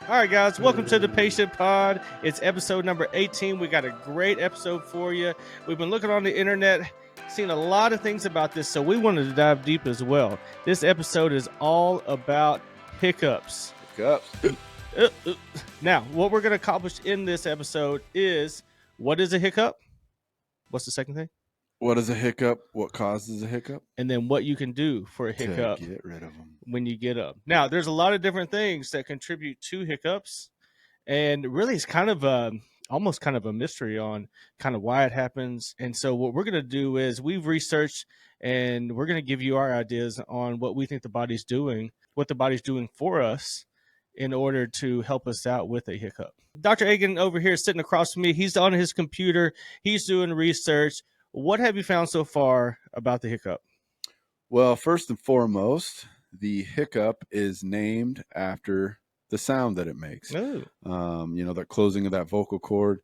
All right, guys, welcome to the Patient Pod. It's episode number 18. We got a great episode for you. We've been looking on the internet, seen a lot of things about this, so we wanted to dive deep as well. This episode is all about hiccups. Now, what we're going to accomplish in this episode is, what is a hiccup? What's the second thing? What is a hiccup? What causes a hiccup? And then what you can do for a hiccup to get rid of them when you get up. Now, there's a lot of different things that contribute to hiccups, and really it's kind of almost kind of a mystery on kind of why it happens. And so what we're going to do is we've researched, and we're going to give you our ideas on what we think the body's doing, what the body's doing for us in order to help us out with a hiccup. Dr. Agan over here sitting across from me, he's on his computer, he's doing research. What have you found so far about the hiccup? Well, first and foremost, the hiccup is named after the sound that it makes. That closing of that vocal cord,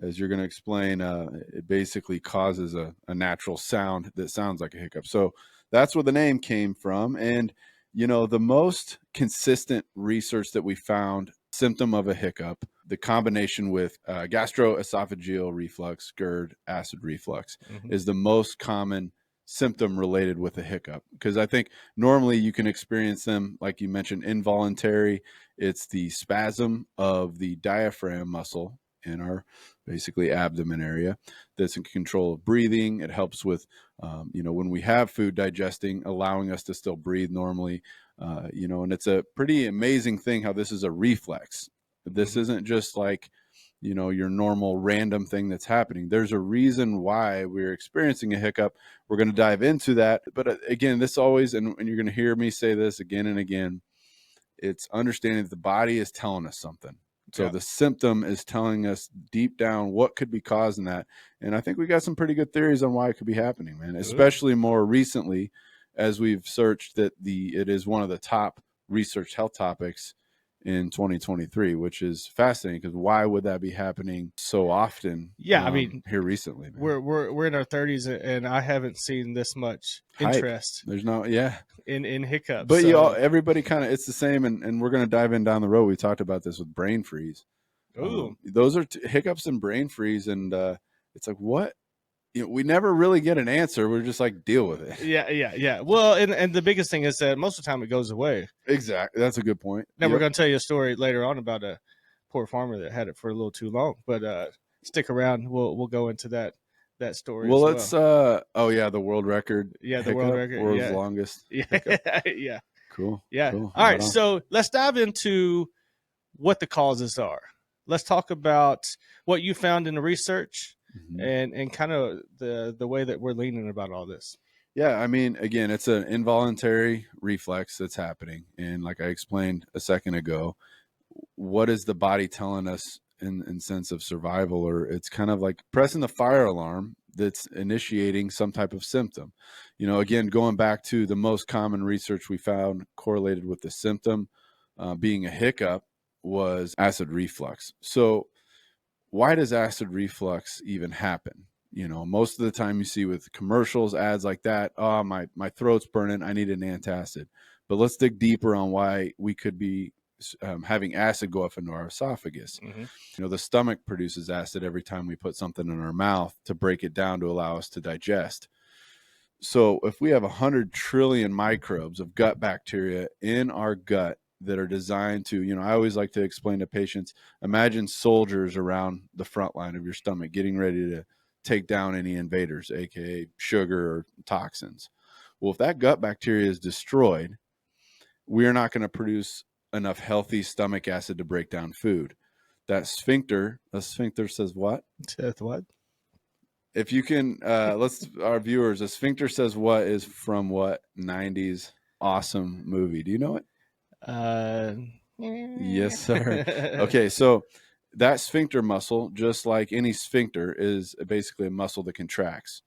as you're going to explain, it basically causes a natural sound that sounds like a hiccup. So that's where the name came from. And, the most consistent research that we found, symptom of a hiccup, the combination with gastroesophageal reflux, GERD, acid reflux, is the most common symptom related with a hiccup. Because I think normally you can experience them, like you mentioned, involuntary. It's the spasm of the diaphragm muscle in our basically abdomen area that's in control of breathing. It helps with, when we have food digesting, allowing us to still breathe normally, and it's a pretty amazing thing how this is a reflex. This isn't just like, your normal random thing that's happening. There's a reason why we're experiencing a hiccup. We're going to dive into that. But again, this always, and you're going to hear me say this again and again, it's understanding that the body is telling us something. So the symptom is telling us deep down what could be causing that. And I think we got some pretty good theories on why it could be happening, man, especially more recently as we've searched that it is one of the top researched health topics in 2023, which is fascinating because why would that be happening so often? I mean, here recently, man. we're in our 30s, and I haven't seen this much interest. There's no in hiccups. But everybody kind of, it's the same, and we're going to dive in down the road. We talked about this with brain freeze. Those are hiccups and brain freeze, and it's like, what? We never really get an answer. We're just like, deal with it. Yeah. Well, and the biggest thing is that most of the time it goes away. Exactly. That's a good point. Now we're going to tell you a story later on about a poor farmer that had it for a little too long, but stick around. We'll go into that story. Well, let's the world record. Yeah, the world record. World's longest. Yeah. Cool. Yeah. Cool. All right. So let's dive into what the causes are. Let's talk about what you found in the research. And kind of the way that we're leaning about all this. Yeah, I mean, again, it's an involuntary reflex that's happening. And like I explained a second ago, what is the body telling us in sense of survival? Or it's kind of like pressing the fire alarm that's initiating some type of symptom. Again, going back to the most common research we found correlated with the symptom being a hiccup was acid reflux. So why does acid reflux even happen? Most of the time you see with commercials, ads like that, oh, my throat's burning, I need an antacid. But let's dig deeper on why we could be having acid go up into our esophagus. The stomach produces acid every time we put something in our mouth to break it down to allow us to digest. So if we have 100 trillion microbes of gut bacteria in our gut that are designed to, I always like to explain to patients, imagine soldiers around the front line of your stomach getting ready to take down any invaders, aka sugar or toxins. Well, if that gut bacteria is destroyed, we're not going to produce enough healthy stomach acid to break down food. A sphincter says what? Says what? If you can, our viewers, a sphincter says what is from what 90s awesome movie? Do you know it? Yes, sir. Okay, so that sphincter muscle, just like any sphincter, is basically a muscle that contracts.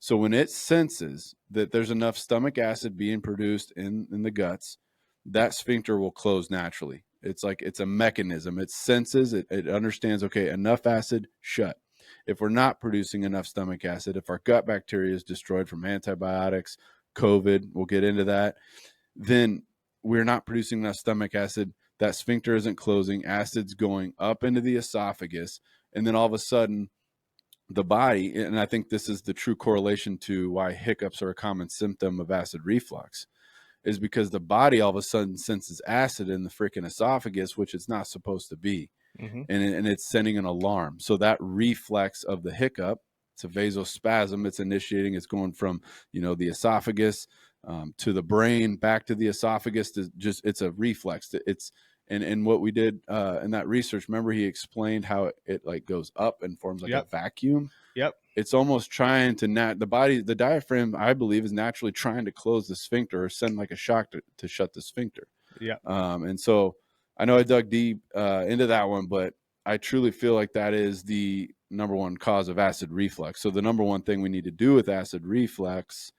So when it senses that there's enough stomach acid being produced in the guts, that sphincter will close naturally. It's a mechanism. It senses, it understands, okay, enough acid, shut. If we're not producing enough stomach acid, if our gut bacteria is destroyed from antibiotics, COVID, we'll get into that, then we're not producing enough stomach acid, that sphincter isn't closing, acid's going up into the esophagus, and then all of a sudden the body, and I think this is the true correlation to why hiccups are a common symptom of acid reflux, is because the body all of a sudden senses acid in the freaking esophagus, which it's not supposed to be. Mm-hmm. And it's sending an alarm. So that reflex of the hiccup, it's a vasospasm. It's initiating. It's going from, the esophagus to the brain, back to the esophagus. It's a reflex. And what we did in that research, remember he explained how it like goes up and forms like a vacuum. Yep. It's almost trying to the diaphragm, I believe, is naturally trying to close the sphincter or send like a shock to shut the sphincter. Yeah. And so I know I dug deep into that one, but I truly feel like that is the number one cause of acid reflux. So the number one thing we need to do with acid reflux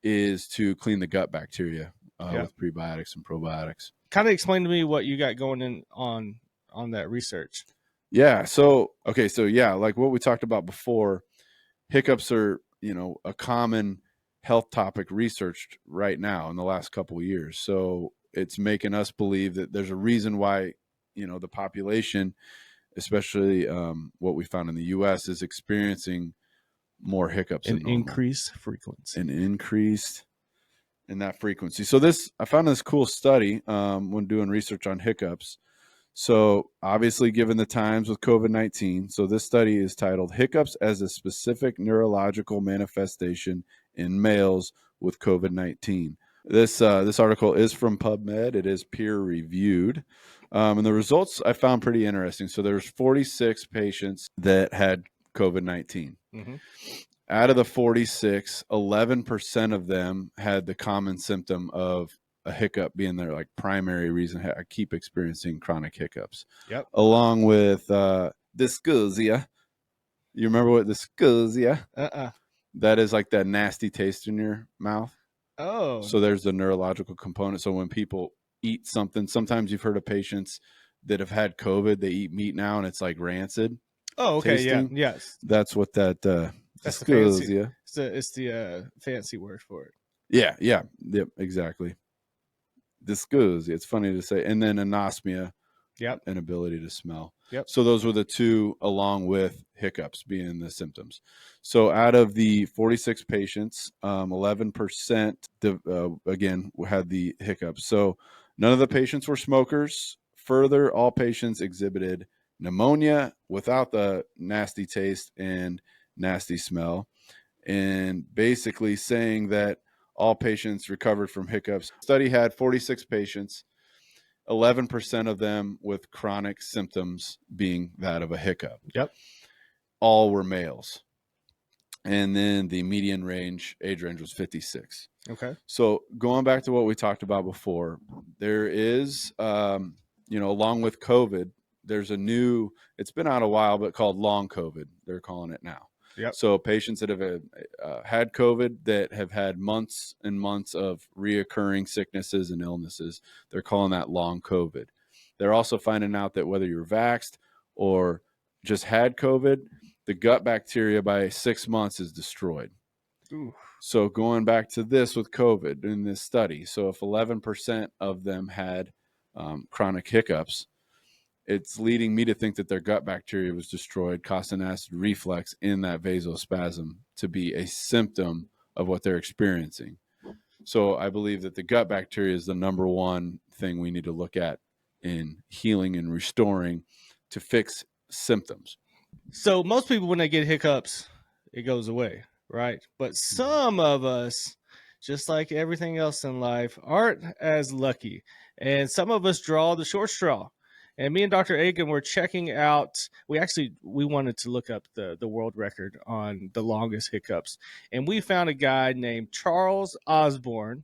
is to clean the gut bacteria with prebiotics and probiotics. Kind of explain to me what you got going in on that research. Yeah. So like what we talked about before, hiccups are, a common health topic researched right now in the last couple of years. So it's making us believe that there's a reason why, the population, especially what we found in the U.S., is experiencing more hiccups An than normal. increased frequency. An increased in that frequency. So I found this cool study when doing research on hiccups. So obviously, given the times with COVID-19, so this study is titled "Hiccups as a Specific Neurological Manifestation in Males with COVID-19." This article is from PubMed. It is peer reviewed, and the results I found pretty interesting. So there's 46 patients that had COVID-19. Mm-hmm. Out of the 46, 11% of them had the common symptom of a hiccup being their like primary reason. I keep experiencing chronic hiccups. Yep. Along with dysgeusia. You remember what dysgeusia? That is like that nasty taste in your mouth. Oh. So there's the neurological component. So when people eat something, sometimes you've heard of patients that have had COVID, they eat meat now and it's like rancid. Oh, okay. Tasting. Yeah. Yes. That's what that that's the fancy. Yeah. It's the fancy word for it. Yeah. Yep. Exactly. Dysgeusia. It's funny to say. And then anosmia. Yep. Inability to smell. Yep. So those were the two, along with hiccups being the symptoms. So out of the 46 patients, 11% again had the hiccups. So none of the patients were smokers. Further, all patients exhibited pneumonia without the nasty taste and nasty smell, and basically saying that all patients recovered from hiccups. The study had 46 patients, 11% of them with chronic symptoms being that of a hiccup. Yep. All were males. And then the median age range was 56. Okay. So going back to what we talked about before, there is, along with COVID, there's it's been out a while, but called long COVID. They're calling it now. Yep. So patients that have had COVID that have had months and months of reoccurring sicknesses and illnesses, they're calling that long COVID. They're also finding out that whether you're vaxxed or just had COVID, the gut bacteria by 6 months is destroyed. Ooh. So going back to this with COVID in this study, so if 11% of them had chronic hiccups, it's leading me to think that their gut bacteria was destroyed, causing acid reflux in that vasospasm to be a symptom of what they're experiencing. So I believe that the gut bacteria is the number one thing we need to look at in healing and restoring to fix symptoms. So most people, when they get hiccups, it goes away, right? But some of us, just like everything else in life, aren't as lucky. And some of us draw the short straw. And me and Dr. Aiken were checking out, we wanted to look up the world record on the longest hiccups. And we found a guy named Charles Osborne.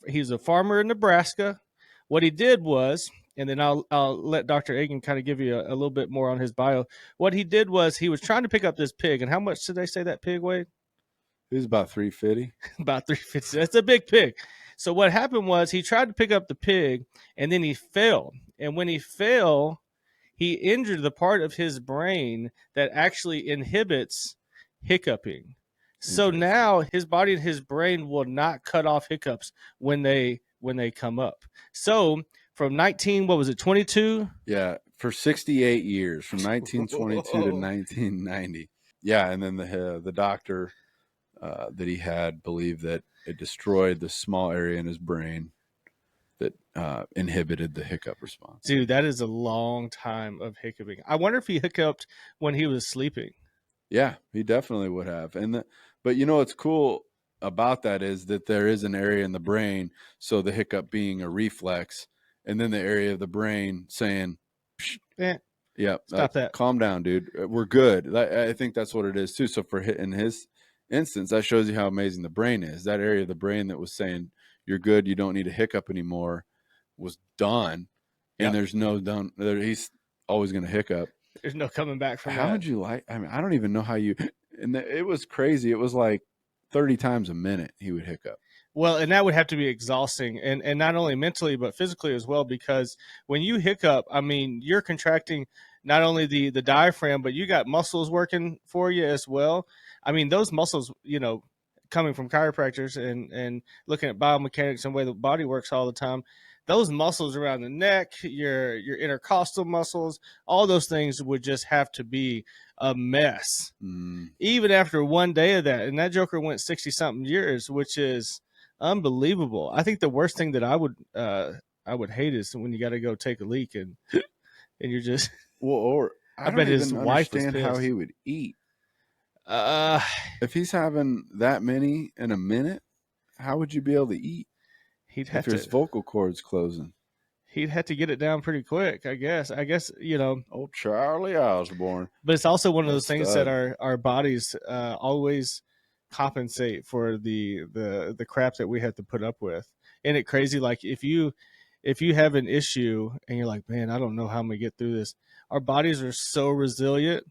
He's a farmer in Nebraska. What he did was, and then I'll let Dr. Aiken kind of give you a little bit more on his bio. What he did was he was trying to pick up this pig. And how much did they say that pig weighed? It was about 350. About 350. That's a big pig. So what happened was he tried to pick up the pig and then he fell. And when he fell, he injured the part of his brain that actually inhibits hiccuping. So now his body and his brain will not cut off hiccups when they come up. So from 19, what was it, 22? Yeah, for 68 years, from 1922 to 1990. Yeah, and then the doctor that he had believed that it destroyed the small area in his brain that inhibited the hiccup response. Dude, that is a long time of hiccuping. I wonder if he hiccuped when he was sleeping. Yeah, he definitely would have. But you know what's cool about that is that there is an area in the brain, so the hiccup being a reflex, and then the area of the brain saying, Eh, yeah, stop that. calm down, dude. We're good. I think that's what it is too. So in his instance, that shows you how amazing the brain is. That area of the brain that was saying you're good, you don't need a hiccup anymore, was done, and Yep. there's no done. He's always going to hiccup. There's no coming back from How that. would you like? I mean, I don't even know how you. And it was crazy. It was like 30 times a minute he would hiccup. Well, and that would have to be exhausting, and not only mentally but physically as well, because when you hiccup, I mean, you're contracting not only the diaphragm, but you got muscles working for you as well. I mean, those muscles, coming from chiropractors and looking at biomechanics and the way the body works all the time, those muscles around the neck, your intercostal muscles, all those things would just have to be a mess. Even after one day of that, and that joker went 60 something years, which is unbelievable. I think the worst thing that I would hate is when you got to go take a leak and you're just Well, or I I bet don't his even wife was understand how pissed. he would eat. Uh, If he's having that many in a minute, how would you be able to eat he'd if have his to vocal cords closing? he'd have to get it down pretty quick, I guess. Old Charlie Osborne, But it's also one of what a those things that stud. our bodies always compensate for the crap that we have to put up with. Isn't it crazy? Like if you have an issue and you're like, man, I don't know how I'm gonna get through this. Our bodies are so resilient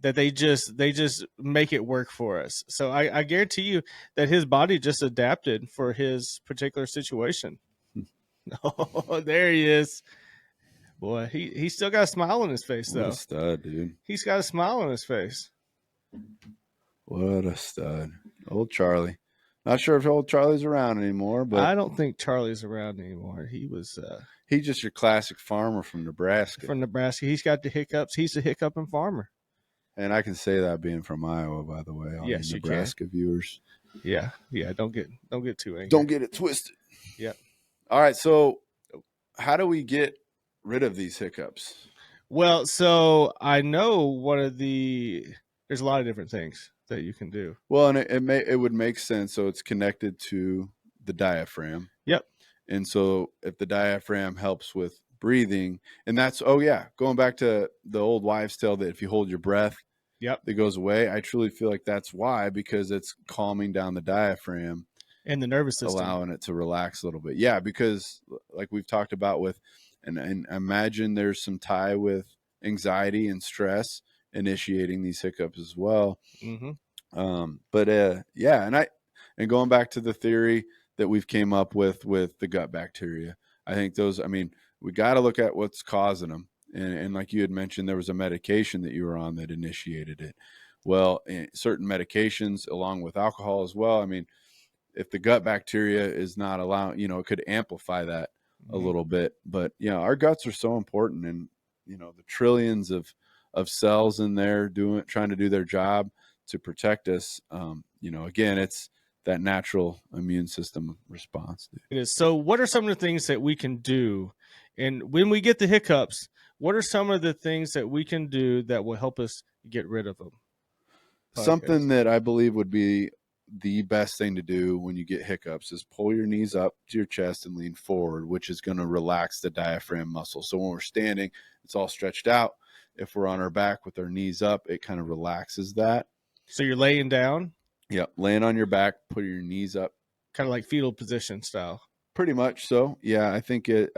that they just make it work for us. So I guarantee you that his body just adapted for his particular situation. Oh, there he is. Boy, he still got a smile on his face What a though. stud, dude. He's got a smile on his face. What a stud. Old Charlie. Not sure if old Charlie's around anymore, but I don't think Charlie's around anymore. He was he's just your classic farmer from Nebraska. from Nebraska. He's got the hiccups. He's a hiccuping farmer. And I can say that being from Iowa, by the way, all you Yes, you can. Nebraska viewers. Yeah, yeah. Don't get too angry. Don't get it twisted. Yeah. All right. So, how do we get rid of these hiccups? Well, so I know there's a lot of different things that you can do. Well, and it would make sense. So it's connected to the diaphragm. Yep. And so if the diaphragm helps with breathing, and that's going back to the old wives' tale that if you hold your breath, Yep. it goes away. I truly feel like that's why, because it's calming down the diaphragm And the nervous system. allowing it to relax a little bit. Yeah, because like we've talked about with, and imagine there's some tie with anxiety and stress initiating these hiccups as well. Mm-hmm. And going back to the theory that we've came up with the gut bacteria, I think those. I mean, we got to look at what's causing them. And like you had mentioned, there was a medication that you were on that initiated it. Well, certain medications, along with alcohol as well. I mean, if the gut bacteria is not allowing, it could amplify that a little bit. But our guts are so important, and the trillions of cells in there trying to do their job to protect us. Again, it's that natural immune system response. It is. So, what are some of the things that we can do? And when we get the hiccups, what are some of the things that we can do that will help us get rid of them? Something that I believe would be the best thing to do when you get hiccups is pull your knees up to your chest and lean forward, which is going to relax the diaphragm muscle. So when we're standing, it's all stretched out. If we're on our back with our knees up, it kind of relaxes that. So you're laying down? Yep. Laying on your back, put your knees up. Kind of like fetal position style. Pretty much so. Yeah, I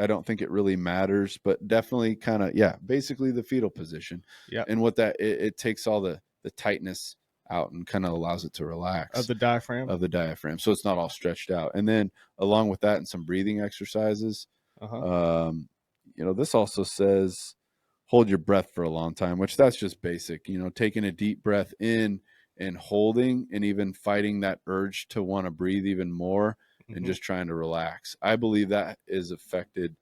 don't think it really matters, but definitely kind of, basically the fetal position. Yeah. And what it takes all the tightness out and kind of allows it to relax. Of the diaphragm. So it's not all stretched out. And then along with that and some breathing exercises, this also says hold your breath for a long time, which that's just basic, taking a deep breath in and holding and even fighting that urge to want to breathe even more and just trying to relax. I believe that is affected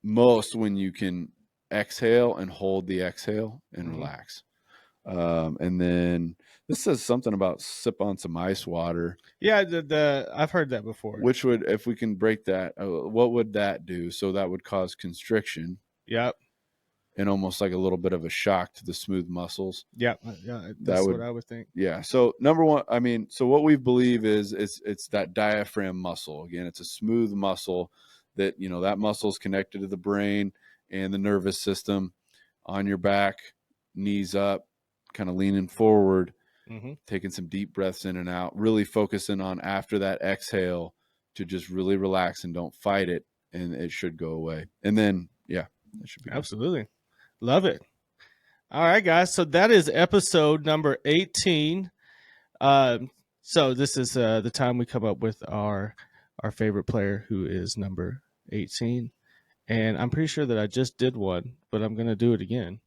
most when you can exhale and hold the exhale and relax. And then this says something about sip on some ice water. Yeah, I've heard that before. Which would, if we can break that, what would that do? So that would cause constriction. Yep. And almost like a little bit of a shock to the smooth muscles. Yeah, that's what I would think. Yeah. So number one, I mean, so what we believe is it's that diaphragm muscle. Again, it's a smooth muscle that, you know, that muscle is connected to the brain and the nervous system. On your back, knees up, kind of leaning forward, taking some deep breaths in and out, really focusing on after that exhale to just really relax and don't fight it, and it should go away. And then, yeah, that should be absolutely good. Love it. All right, guys. So that is episode number 18. So this is the time we come up with our favorite player, who is number 18. And I'm pretty sure that I just did one, but I'm going to do it again.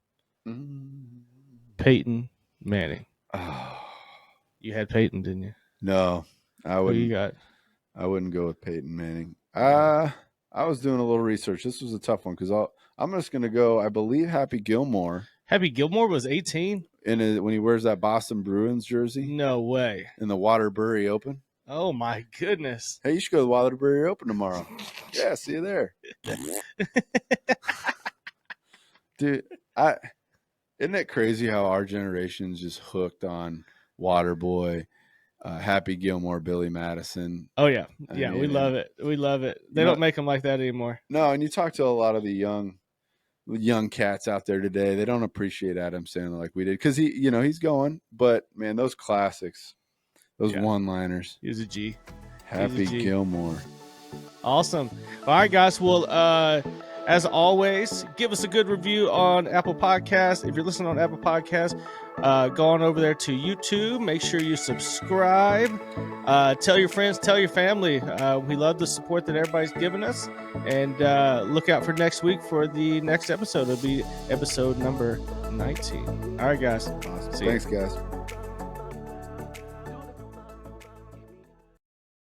Peyton Manning. Oh. You had Peyton, didn't you? No, I wouldn't. Who you got? I wouldn't go with Peyton Manning. I was doing a little research. This was a tough one because I'm just going to go, I believe, Happy Gilmore. Happy Gilmore was 18? When he wears that Boston Bruins jersey. No way. In the Waterbury Open. Oh, my goodness. Hey, you should go to the Waterbury Open tomorrow. Yeah, see you there. Dude, isn't it crazy how our generation's just hooked on Waterboy, Happy Gilmore, Billy Madison? Oh, yeah. Yeah, we love it. We love it. They don't make them like that anymore. No, and you talk to a lot of the young cats out there today, they don't appreciate Adam Sandler like we did because he's going. But, man, those classics, those one-liners. He was a G. Happy Gilmore. Awesome. All right, guys. Well, as always, give us a good review on Apple Podcasts. If you're listening on Apple Podcasts, go on over there to YouTube. Make sure you subscribe. Tell your friends, tell your family. We love the support that everybody's giving us. And look out for next week for the next episode. It'll be episode number 19. All right, guys. Awesome. Thanks, guys.